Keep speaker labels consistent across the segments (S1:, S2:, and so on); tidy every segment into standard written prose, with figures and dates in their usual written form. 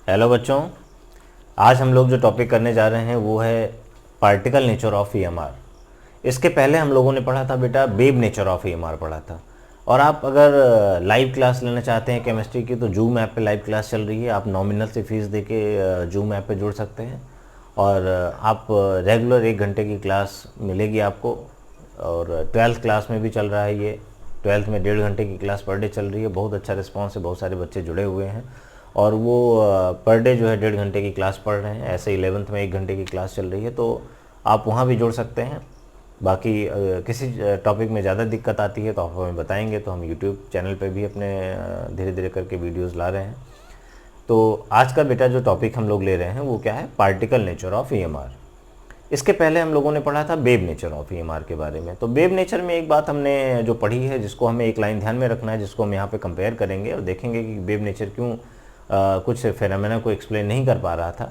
S1: Hello बच्चों, आज हम लोग जो टॉपिक करने जा रहे हैं वो है पार्टिकल नेचर ऑफ ईएमआर। इसके पहले हम लोगों ने पढ़ा था बेटा वेव नेचर ऑफ ईएमआर पढ़ा था। और आप अगर लाइव क्लास लेना चाहते हैं केमिस्ट्री की तो जूम ऐप पे लाइव क्लास चल रही है। आप नॉमिनल से फीस दे के जूम ऐप पे जुड़ सकते हैं और आप रेगुलर 1 घंटे की क्लास मिलेगी आपको। और 12th क्लास में भी चल रहा है ये। 12th में 1.5 घंटे की क्लास पर डे चल रही है। बहुत अच्छा रिस्पॉन्स है, बहुत सारे बच्चे जुड़े हुए हैं और वो पर डे जो है 1.5 घंटे की क्लास पढ़ रहे हैं। ऐसे 11th में 1 घंटे की क्लास चल रही है, तो आप वहाँ भी जुड़ सकते हैं। बाकी किसी टॉपिक में ज़्यादा दिक्कत आती है तो आप हमें बताएंगे, तो हम यूट्यूब चैनल पे भी अपने धीरे धीरे करके वीडियोस ला रहे हैं। तो आज का बेटा जो टॉपिक हम लोग ले रहे हैं वो क्या है, पार्टिकल नेचर ऑफ ईएमआर। इसके पहले हम लोगों ने पढ़ा था वेव नेचर ऑफ ईएमआर के बारे में। तो वेव नेचर में एक बात हमने जो पढ़ी है जिसको हमें एक लाइन ध्यान में रखना है, जिसको हम यहाँ पे कंपेयर करेंगे और देखेंगे कि वेव नेचर क्यों कुछ फेनोमेना को एक्सप्लेन नहीं कर पा रहा था।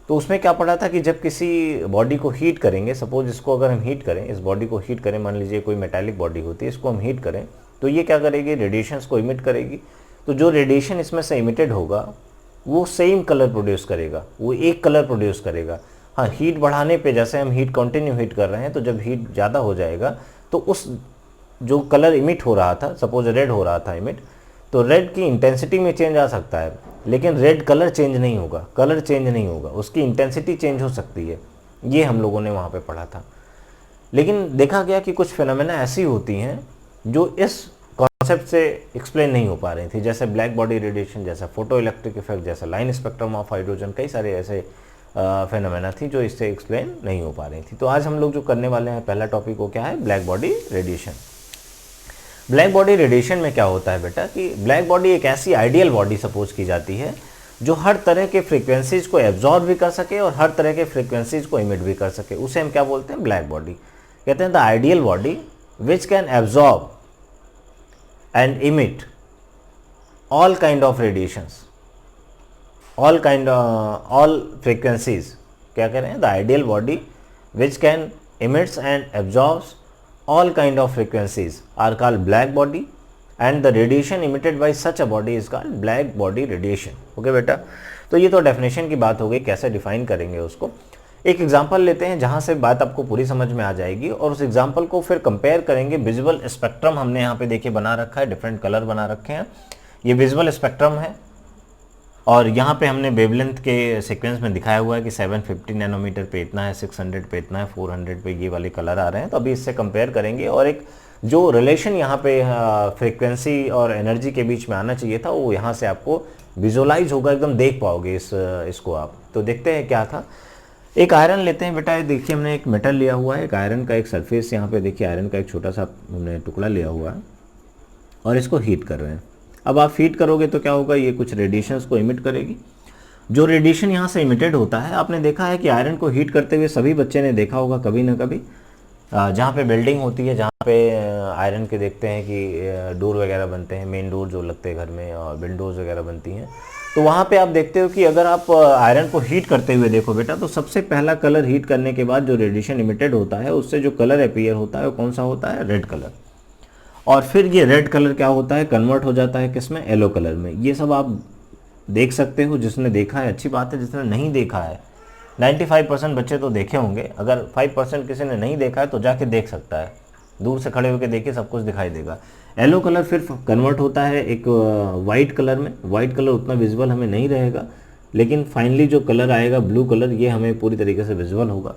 S1: तो उसमें क्या पढ़ा था कि जब किसी बॉडी को हीट करेंगे, सपोज इसको अगर हम हीट करें, इस बॉडी को हीट करें, मान लीजिए कोई मेटालिक बॉडी होती है, इसको हम हीट करें तो ये क्या करेगी, रेडिएशंस को इमिट करेगी। तो जो रेडिएशन इसमें से इमिटेड होगा वो सेम कलर प्रोड्यूस करेगा, वो एक कलर प्रोड्यूस करेगा। हाँ, हीट बढ़ाने पे जैसे हम हीट कंटिन्यू हीट कर रहे हैं तो जब हीट ज़्यादा हो जाएगा तो उस जो कलर इमिट हो रहा था, सपोज रेड हो रहा था इमिट, तो रेड की इंटेंसिटी में चेंज आ सकता है लेकिन रेड कलर चेंज नहीं होगा, कलर चेंज नहीं होगा, उसकी इंटेंसिटी चेंज हो सकती है। ये हम लोगों ने वहाँ पे पढ़ा था। लेकिन देखा गया कि कुछ फिनोमेना ऐसी होती हैं जो इस कॉन्सेप्ट से एक्सप्लेन नहीं हो पा रही थी, जैसे ब्लैक बॉडी रेडिएशन, जैसा फोटो इलेक्ट्रिक इफेक्ट, जैसा लाइन स्पेक्ट्रम ऑफ हाइड्रोजन, कई सारे ऐसे फेनोमेना थी जो इससे एक्सप्लेन नहीं हो पा रही थी। तो आज हम लोग जो करने वाले हैं, पहला टॉपिक वो क्या है, black body radiation. Black body radiation में क्या होता है बेटा कि ब्लैक बॉडी एक ऐसी आइडियल बॉडी सपोज की जाती है जो हर तरह के फ्रीक्वेंसीज को एब्जॉर्ब भी कर सके और हर तरह के फ्रीक्वेंसीज को इमिट भी कर सके। उसे हम क्या बोलते हैं, ब्लैक बॉडी। कहते हैं the ideal body which can absorb and emit all kind of radiations, all frequencies. क्या कह रहे हैं, the ideal body which can emits and absorbs all kind of frequencies are called black body and the radiation emitted by such a body is called black body radiation। Okay बेटा, तो ये तो definition की बात हो गई, कैसे define करेंगे उसको। एक एग्जांपल लेते हैं जहां से बात आपको पूरी समझ में आ जाएगी और उस एग्जांपल को फिर कंपेयर करेंगे। विजुअल स्पेक्ट्रम हमने यहाँ पे देखिए बना रखा है, डिफरेंट कलर बना रखे हैं। ये विजुअल स्पेक्ट्रम है और यहाँ पे हमने वेवलेंथ के सीक्वेंस में दिखाया हुआ है कि 750 नैनोमीटर पे इतना है, 600 पे इतना है, 400 पे ये वाले कलर आ रहे हैं। तो अभी इससे कंपेयर करेंगे और एक जो रिलेशन यहाँ पे फ्रीक्वेंसी और एनर्जी के बीच में आना चाहिए था वो यहाँ से आपको विजुअलाइज होगा, एकदम देख पाओगे इसको आप। तो देखते हैं क्या था। एक आयरन लेते हैं बेटा, देखिए हमने एक मेटल लिया हुआ है, एक आयरन का एक सरफेस, यहाँ पे देखिए आयरन का एक छोटा सा हमने टुकड़ा लिया हुआ है और इसको हीट कर रहे हैं। अब आप हीट करोगे तो क्या होगा, ये कुछ रेडिएशंस को इमिट करेगी। जो रेडिएशन यहाँ से इमिटेड होता है, आपने देखा है कि आयरन को हीट करते हुए सभी बच्चे ने देखा होगा कभी ना कभी, जहाँ पे बिल्डिंग होती है, जहाँ पे आयरन के देखते हैं कि डोर वगैरह बनते हैं, मेन डोर जो लगते हैं घर में और विंडोज़ वगैरह बनती हैं, तो वहाँ पे आप देखते हो कि अगर आप आयरन को हीट करते हुए देखो बेटा, तो सबसे पहला कलर हीट करने के बाद जो रेडिएशन इमिटेड होता है उससे जो कलर अपीयर होता है वो कौन सा होता है, रेड कलर। और फिर ये रेड कलर क्या होता है, कन्वर्ट हो जाता है किसमें, येलो कलर में। ये सब आप देख सकते हो, जिसने देखा है अच्छी बात है, जिसने नहीं देखा है 95% बच्चे तो देखे होंगे, अगर 5% किसी ने नहीं देखा है तो जाके देख सकता है, दूर से खड़े होकर देखिए सब कुछ दिखाई देगा। येलो कलर फिर कन्वर्ट होता है एक वाइट कलर में। वाइट कलर उतना विजुअल हमें नहीं रहेगा, लेकिन फाइनली जो कलर आएगा ब्लू कलर, ये हमें पूरी तरीके से विजुअल होगा।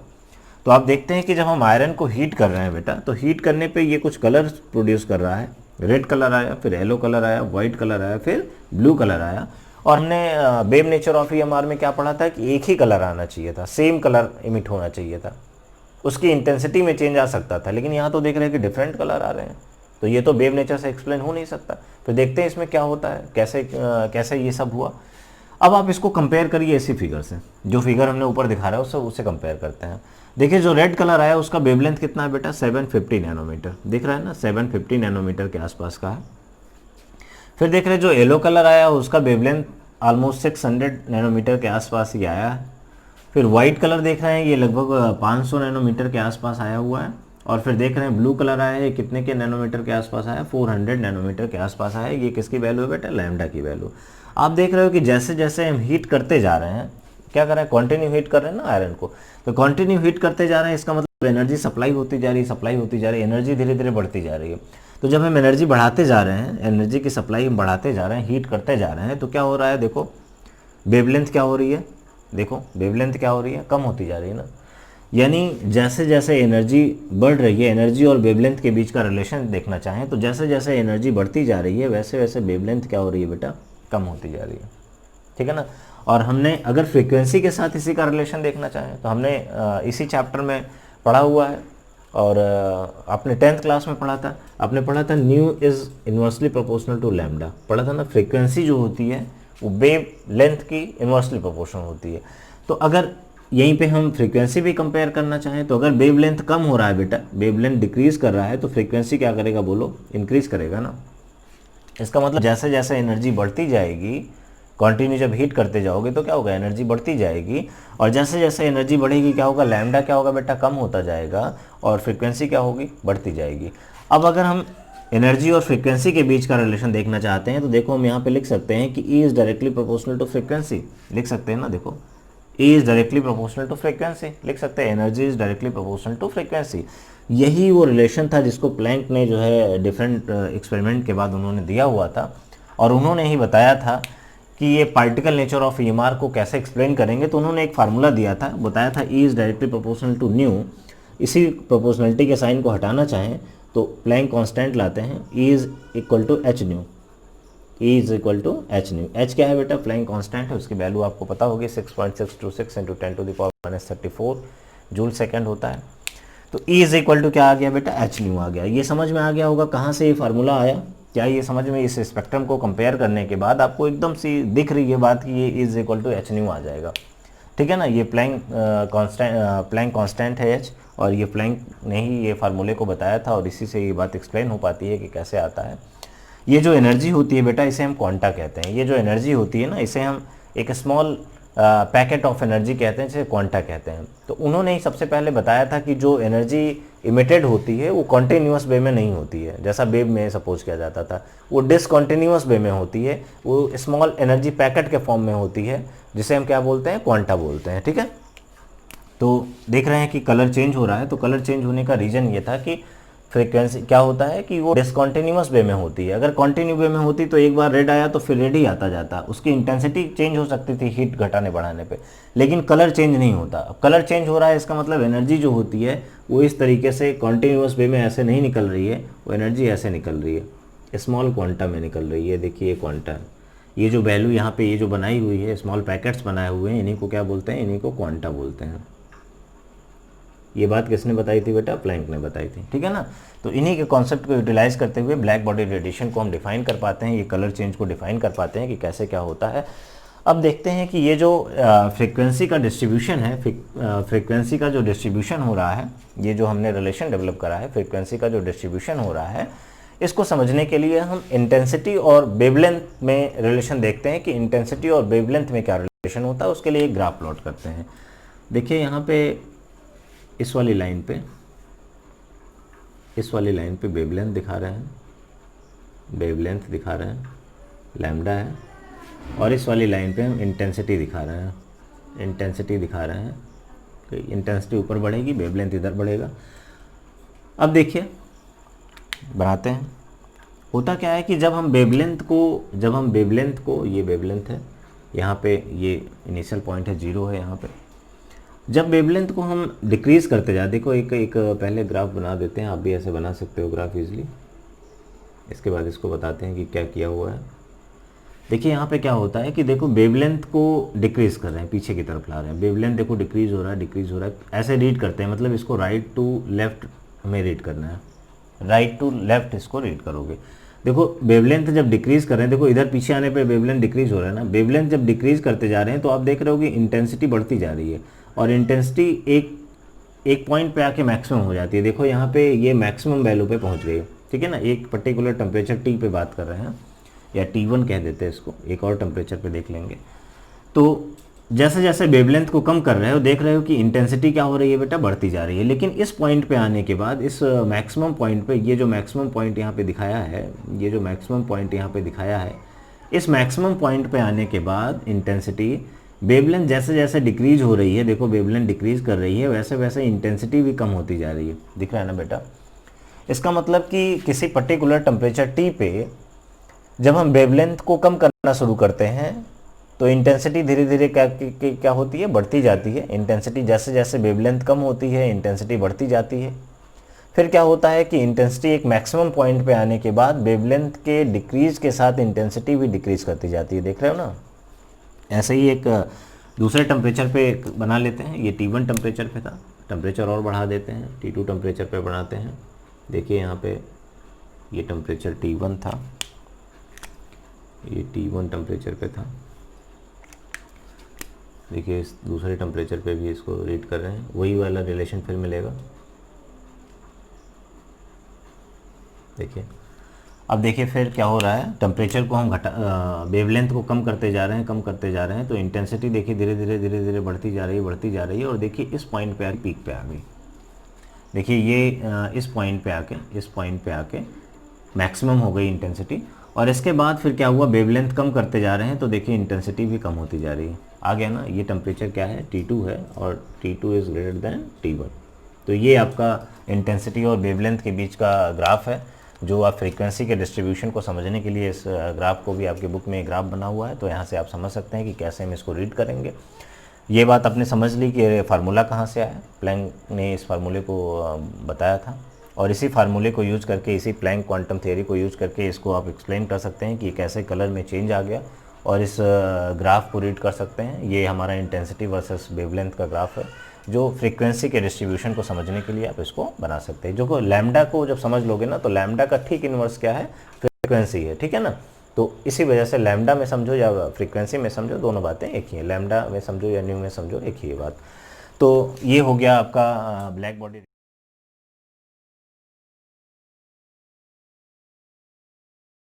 S1: तो आप देखते हैं कि जब हम आयरन को हीट कर रहे हैं बेटा, तो हीट करने पे ये कुछ कलर प्रोड्यूस कर रहा है। रेड कलर आया, फिर येलो कलर आया, वाइट कलर आया, फिर ब्लू कलर आया। और हमने वेव नेचर ऑफ ईएमआर में क्या पढ़ा था कि एक ही कलर आना चाहिए था, सेम कलर इमिट होना चाहिए था, उसकी इंटेंसिटी में चेंज आ सकता था। लेकिन यहाँ तो देख रहे हैं कि डिफरेंट कलर आ रहे हैं, तो ये तो वेव नेचर से एक्सप्लेन हो नहीं सकता। फिर देखते हैं इसमें क्या होता है, कैसे ये सब हुआ। अब आप इसको कंपेयर करिए इसी फिगर से, जो फिगर हमने ऊपर दिखा रहा है उससे कंपेयर करते हैं। देखिए जो रेड कलर आया उसका वेवलेंथ कितना है बेटा, 750 नैनोमीटर, दिख रहा है ना, 750 नैनोमीटर के आसपास का है। फिर देख रहे जो येलो कलर आया उसका वेवलेंथ ऑलमोस्ट 600 नैनोमीटर के आसपास ही आया है। फिर वाइट कलर देख रहे हैं, ये लगभग 500 नैनोमीटर के आसपास आया हुआ है। और फिर देख रहे हैं ब्लू कलर आया है, कितने के नैनोमीटर के आसपास आया है, 400 नैनोमीटर के आसपास आया है। ये किसकी वैल्यू है बेटा, लैम्डा की वैल्यू। आप देख रहे हो कि जैसे जैसे हम हीट करते जा रहे हैं, क्या कर रहे हैं, कंटिन्यू हीट कर रहे हैं ना आयरन को, तो कंटिन्यू हीट करते जा रहे हैं, इसका मतलब एनर्जी सप्लाई होती जा रही है, सप्लाई होती जा रही है, एनर्जी धीरे धीरे बढ़ती जा रही है। तो जब हम एनर्जी बढ़ाते जा रहे हैं, एनर्जी की सप्लाई हम बढ़ाते जा रहे हैं, हीट करते जा रहे हैं, तो क्या हो रहा है, देखो वेवलेंथ क्या हो रही है, देखो वेवलेंथ क्या हो रही है, कम होती जा रही है ना। यानी जैसे जैसे एनर्जी बढ़ रही है, एनर्जी और वेवलेंथ के बीच का रिलेशन देखना चाहें तो जैसे जैसे एनर्जी बढ़ती जा रही है वैसे वैसे वेवलेंथ क्या हो रही है बेटा, कम होती जा रही है, ठीक है ना। और हमने अगर फ्रीक्वेंसी के साथ इसी का रिलेशन देखना चाहें तो हमने इसी चैप्टर में पढ़ा हुआ है, और आपने 10th क्लास में पढ़ा था, आपने पढ़ा था nu is inversely proportional to lambda, पढ़ा था ना। फ्रीक्वेंसी जो होती है वो वेव लेंथ की इन्वर्सली प्रोपोर्शनल होती है। तो अगर यहीं पे हम फ्रीक्वेंसी भी कंपेयर करना चाहें तो अगर वेव लेंथ कम हो रहा है बेटा, वेव लेंथ डिक्रीज कर रहा है, तो फ्रीक्वेंसी क्या करेगा बोलो, इंक्रीज करेगा ना। इसका मतलब जैसे जैसे एनर्जी बढ़ती जाएगी, कंटिन्यू जब हीट करते जाओगे तो क्या होगा, एनर्जी बढ़ती जाएगी, और जैसे जैसे एनर्जी बढ़ेगी क्या होगा, लैम्डा क्या होगा बेटा, कम होता जाएगा, और फ्रीक्वेंसी क्या होगी, बढ़ती जाएगी। अब अगर हम एनर्जी और फ्रीक्वेंसी के बीच का रिलेशन देखना चाहते हैं तो देखो हम यहाँ पे लिख सकते हैं कि E is directly proportional to frequency, लिख सकते हैं ना, देखो E is directly proportional to frequency, लिख सकते हैं energy is directly proportional to frequency. यही वो रिलेशन था जिसको प्लैंक ने जो है डिफरेंट एक्सपेरिमेंट के बाद उन्होंने दिया हुआ था, और उन्होंने ही बताया था कि ये पार्टिकल नेचर ऑफ EMR को कैसे एक्सप्लेन करेंगे। तो उन्होंने एक फार्मूला दिया था, बताया था E is directly proportional to nu. इसी प्रोपोर्शनलिटी के साइन को हटाना चाहें तो प्लैंक कांस्टेंट लाते हैं, E is equal to h nu, E is equal to h nu. H क्या है बेटा, प्लैंक कांस्टेंट है, उसकी वैल्यू आपको पता होगी 6.626 × 10⁻⁻34 जूल सेकेंड होता है। तो E इज़ इक्वल टू क्या आ गया बेटा, एच न्यू आ गया। ये समझ में आ गया होगा कहाँ से ये फार्मूला आया, क्या ये समझ में, इस स्पेक्ट्रम को कंपेयर करने के बाद आपको एकदम सी दिख रही है बात कि ये is equal to h new आ जाएगा, ठीक है ना। ये प्लैंक कांस्टेंट है एच, और ये प्लैंक ने ही ये फार्मूले को बताया था, और इसी से ये बात एक्सप्लेन हो पाती है कि कैसे आता है। ये जो एनर्जी होती है बेटा, इसे हम क्वांटा कहते हैं। ये जो एनर्जी होती है ना, इसे हम एक स्मॉल पैकेट ऑफ एनर्जी कहते हैं, जिसे क्वांटा कहते हैं। तो उन्होंने ही सबसे पहले बताया था कि जो एनर्जी इमिटेड होती है वो कॉन्टिन्यूस वे में नहीं होती है, जैसा वेव में सपोज किया जाता था, वो डिसकॉन्टिन्यूस वे में होती है, वो स्मॉल एनर्जी पैकेट के फॉर्म में होती है, जिसे हम क्या बोलते हैं, क्वांटा बोलते हैं, ठीक है। तो देख रहे हैं कि कलर चेंज हो रहा है, तो कलर चेंज होने का रीज़न ये था कि फ्रीक्वेंसी क्या होता है कि वो डिसकॉन्टिन्यूस वे में होती है। अगर कॉन्टिन्यू वे में होती तो एक बार रेड आया तो फिर रेड ही आता जाता, उसकी इंटेंसिटी चेंज हो सकती थी हीट घटाने बढ़ाने पे, लेकिन कलर चेंज नहीं होता। अब कलर चेंज हो रहा है, इसका मतलब एनर्जी जो होती है वो इस तरीके से कॉन्टिन्यूस वे में ऐसे नहीं निकल रही है, वो एनर्जी ऐसे निकल रही है, स्मॉल क्वांटा में निकल रही है। देखिए ये क्वांटा, ये जो वैल्यू यहाँ पे ये जो बनाई हुई है, स्मॉल पैकेट्स बनाए हुए हैं, इन्हीं को क्या बोलते हैं, इन्हीं को क्वांटा बोलते हैं। ये बात किसने बताई थी बेटा, प्लैंक ने बताई थी, ठीक है ना। तो इन्हीं के कॉन्सेप्ट को यूटिलाइज करते हुए ब्लैक बॉडी रेडिएशन को हम डिफाइन कर पाते हैं, ये कलर चेंज को डिफाइन कर पाते हैं कि कैसे क्या होता है। अब देखते हैं कि ये जो फ्रीक्वेंसी का डिस्ट्रीब्यूशन है, फ्रीक्वेंसी का जो डिस्ट्रीब्यूशन हो रहा है, ये जो हमने रिलेशन डेवलप करा है, फ्रीक्वेंसी का जो डिस्ट्रीब्यूशन हो रहा है, इसको समझने के लिए हम इंटेंसिटी और वेवलेंथ में रिलेशन देखते हैं कि इंटेंसिटी और वेवलेंथ में क्या रिलेशन होता है। उसके लिए एक ग्राफ प्लॉट करते हैं। देखिए यहाँ पे इस वाली लाइन पे वेवलेंथ दिखा रहे हैं, वेवलेंथ दिखा रहे हैं, लैम्डा है, और इस वाली लाइन पे हम इंटेंसिटी दिखा रहे हैं, इंटेंसिटी दिखा रहे हैं कि इंटेंसिटी ऊपर बढ़ेगी, वेवलेंथ इधर बढ़ेगा। अब देखिए बनाते हैं, होता क्या है कि जब हम वेवलेंथ को ये वेवलेंथ है, यहाँ पे ये इनिशियल पॉइंट है 0 है यहाँ पे, जब वेवलेंथ को हम डिक्रीज़ करते जाए, देखो एक पहले ग्राफ बना देते हैं, आप भी ऐसे बना सकते हो ग्राफ इजीली, इसके बाद इसको बताते हैं कि क्या किया हुआ है। देखिए यहाँ पे क्या होता है कि देखो वेवलेंथ को डिक्रीज़ कर रहे हैं, पीछे की तरफ ला रहे हैं, वेवलेंथ देखो डिक्रीज़ हो रहा है, ऐसे रीड करते हैं, मतलब इसको राइट टू लेफ्ट में रीड करना है, राइट टू लेफ्ट इसको रीड करोगे। देखो वेवलेंथ जब डिक्रीज़ कर रहे हैं, देखो इधर पीछे आने पे वेवलेंथ डिक्रीज़ हो रहा है ना, वेवलेंथ जब डिक्रीज़ करते जा रहे हैं तो आप देख रहे हो कि इंटेंसिटी बढ़ती जा रही है, और इंटेंसिटी एक पॉइंट पे आके मैक्सिमम हो जाती है। देखो यहाँ पे ये मैक्सिमम वैल्यू पे पहुँच गई, ठीक है ना। एक पर्टिकुलर टेम्परेचर T पे बात कर रहे हैं, या T1 कह देते हैं इसको, एक और टेम्परेचर पे देख लेंगे। तो जैसे जैसे वेवलेंथ को कम कर रहे हो देख रहे हो कि इंटेंसिटी क्या हो रही है बेटा, बढ़ती जा रही है। लेकिन इस पॉइंट पे आने के बाद, इस मैक्सिमम पॉइंट पे, ये जो मैक्सिमम पॉइंट यहाँ पे दिखाया है, ये जो मैक्सिमम पॉइंट यहाँ पे दिखाया है, इस मैक्सिमम पॉइंट पे आने के बाद इंटेंसिटी, वेवलेंथ जैसे जैसे डिक्रीज हो रही है, देखो वेवलेंथ डिक्रीज कर रही है, वैसे वैसे इंटेंसिटी भी कम होती जा रही है। दिख रहा है ना बेटा? इसका मतलब कि किसी पर्टिकुलर टेम्परेचर टी पे जब हम वेवलेंथ को कम करना शुरू करते हैं तो इंटेंसिटी धीरे धीरे क्या होती है, बढ़ती जाती है। इंटेंसिटी जैसे जैसे वेवलेंथ कम होती है इंटेंसिटी बढ़ती जाती है। फिर क्या होता है कि इंटेंसिटी एक मैक्सिमम पॉइंट पे आने के बाद वेवलेंथ के डिक्रीज के साथ इंटेंसिटी भी डिक्रीज करती जाती है। देख रहे हो ना? ऐसे ही एक दूसरे टेम्परेचर पे बना लेते हैं। ये T1 टेम्परेचर पे था, टेम्परेचर और बढ़ा देते हैं, T2 टेम्परेचर पे बनाते हैं। देखिए यहाँ पे ये टेम्परेचर T1 था, ये T1 टेम्परेचर पे था। देखिए इस दूसरे टेम्परेचर पे भी इसको रीड कर रहे हैं, वही वाला रिलेशन फिर मिलेगा। देखिए अब देखिए फिर क्या हो रहा है, टेम्परेचर को हम वेवलेंथ को कम करते जा रहे हैं, कम करते जा रहे हैं, तो इंटेंसिटी देखिए धीरे धीरे बढ़ती जा रही है, बढ़ती जा रही है। और देखिए इस पॉइंट पे पीक पे आ गई। देखिए ये इस पॉइंट पे आके मैक्सिमम हो गई इंटेंसिटी। और इसके बाद फिर क्या हुआ, वेवलेंथ कम करते जा रहे हैं तो देखिए इंटेंसिटी भी कम होती जा रही है। आ गया ना? ये टेम्परेचर क्या है, T2 है, और T2 is greater than T1। तो ये आपका इंटेंसिटी और वेवलेंथ के बीच का ग्राफ है, जो आप फ्रीक्वेंसी के डिस्ट्रीब्यूशन को समझने के लिए इस ग्राफ को भी आपकी बुक में ग्राफ बना हुआ है, तो यहाँ से आप समझ सकते हैं कि कैसे हम इसको रीड करेंगे। ये बात आपने समझ ली कि फार्मूला कहाँ से आया, प्लैंक ने इस फार्मूले को बताया था, और इसी फार्मूले को यूज़ करके, इसी प्लैंक क्वांटम थ्योरी को यूज़ करके इसको आप एक्सप्लेन कर सकते हैं कि कैसे कलर में चेंज आ गया, और इस ग्राफ को रीड कर सकते हैं। ये हमारा इंटेंसिटी वर्सेस वेवलेंथ का ग्राफ है, जो फ्रीक्वेंसी के डिस्ट्रीब्यूशन को समझने के लिए आप इसको बना सकते हैं। जो लैम्डा को जब समझ लोगे ना, तो लैम्डा का ठीक इन्वर्स क्या है, फ्रीक्वेंसी है। ठीक है ना? तो इसी वजह से लैम्डा में समझो या फ्रीक्वेंसी में समझो, दोनों बातें एक ही है। लैम्डा में समझो या न्यू में समझो, एक ही है बात। तो ये हो गया आपका ब्लैक बॉडी।